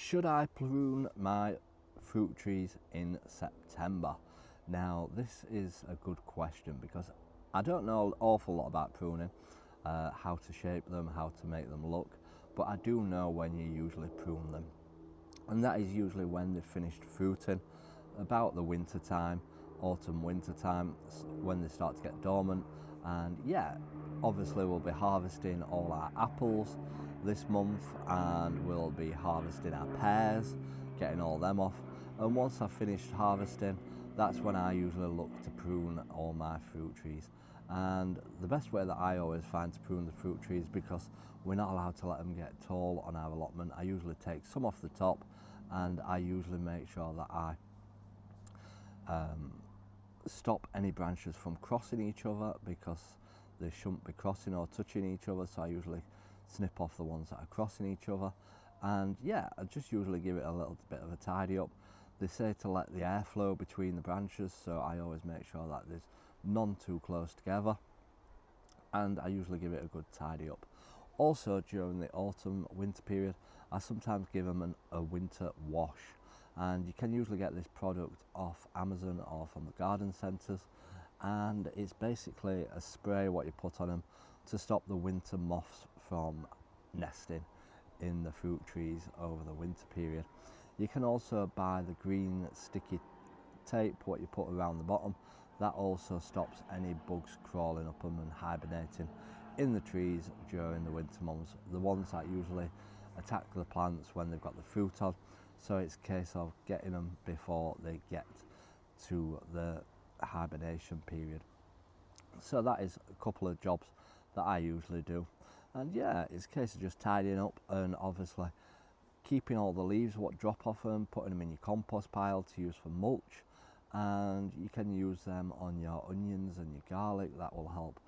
Should I prune my fruit trees in September? Now, this is a good question because I don't know an awful lot about pruning, how to shape them, how to make them look, but I do know when you usually prune them. And that is usually when they've finished fruiting, about the winter time, autumn winter time, when they start to get dormant. And yeah, obviously we'll be harvesting all our apples this month, and we'll be harvesting our pears, getting all them off. And once I've finished harvesting, that's when I usually look to prune all my fruit trees. And the best way that I always find to prune the fruit trees, because we're not allowed to let them get tall on our allotment, I usually take some off the top, and I usually make sure that I stop any branches from crossing each other, because they shouldn't be crossing or touching each other. So I usually snip off the ones that are crossing each other, and yeah, I just usually give it a little bit of a tidy up. They say to let the air flow between the branches, so I always make sure that there's none too close together, and I usually give it a good tidy up. Also, during the autumn winter period, I sometimes give them a winter wash, and you can usually get this product off Amazon or from the garden centres, and it's basically a spray what you put on them to stop the winter moths from nesting in the fruit trees over the winter period. You can also buy the green sticky tape what you put around the bottom. That also stops any bugs crawling up them and hibernating in the trees during the winter months, the ones that usually attack the plants when they've got the fruit on. So it's a case of getting them before they get to the hibernation period. So that is a couple of jobs that I usually do. And yeah, it's a case of just tidying up, and obviously keeping all the leaves what drop off them, putting them in your compost pile to use for mulch. And you can use them on your onions and your garlic. That will help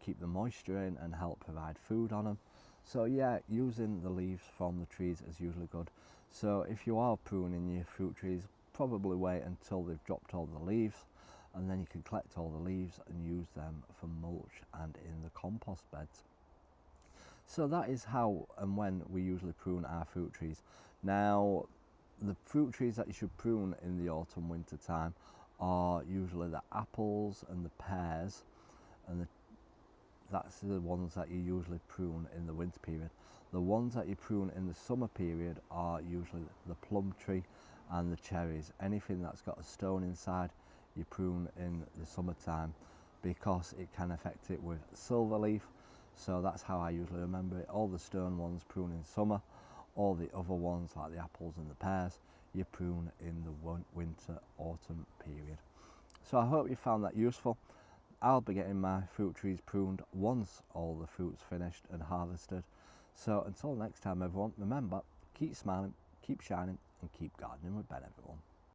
keep the moisture in and help provide food on them. So yeah, using the leaves from the trees is usually good. So if you are pruning your fruit trees, probably wait until they've dropped all the leaves, and then you can collect all the leaves and use them for mulch and in the compost beds. So that is how and when we usually prune our fruit trees. Now, the fruit trees that you should prune in the autumn winter time are usually the apples and the pears, and that's the ones that you usually prune in the winter period. The ones that you prune in the summer period are usually the plum tree and the cherries. Anything that's got a stone inside, you prune in the summertime, because it can affect it with silver leaf. So that's how I usually remember it. All the stone ones prune in summer, all the other ones like the apples and the pears you prune in the winter autumn period. So I hope you found that useful. I'll be getting my fruit trees pruned once all the fruit's finished and harvested. So until next time everyone, remember, keep smiling, keep shining, and keep gardening with Ben everyone.